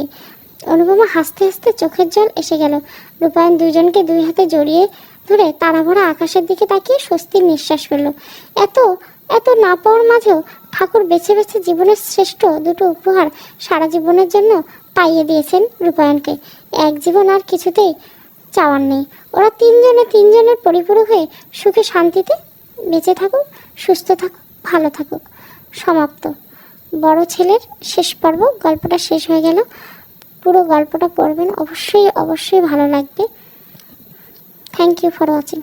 অনুপমা হাসতে হাসতে চোখের জল এসে গেল। রূপায়ণ দুজনকে দুই হাতে জড়িয়ে ধরে তারাভরা আকাশের দিকে তাকিয়ে স্বস্তির নিঃশ্বাস ফেলল। এত এত না পাওয়ার মাঝেও ঠাকুর বেছে বেছে জীবনের শ্রেষ্ঠ দুটো উপহার সারা জীবনের জন্য পাইয়ে দিয়েছেন রূপায়ণকে। এক জীবন আর কিছুতেই চাওয়ার নেই। ওরা তিনজনের পরিপূরক হয়ে সুখে শান্তিতে বেঁচে থাকুক, সুস্থ থাকুক, ভালো থাকুক। সমাপ্ত। বড় ছেলের শেষ পর্ব গল্পটা শেষ হয়ে গেল। পুরো গল্পটা পড়বেন, অবশ্যই ভালো লাগবে। Thank you for watching.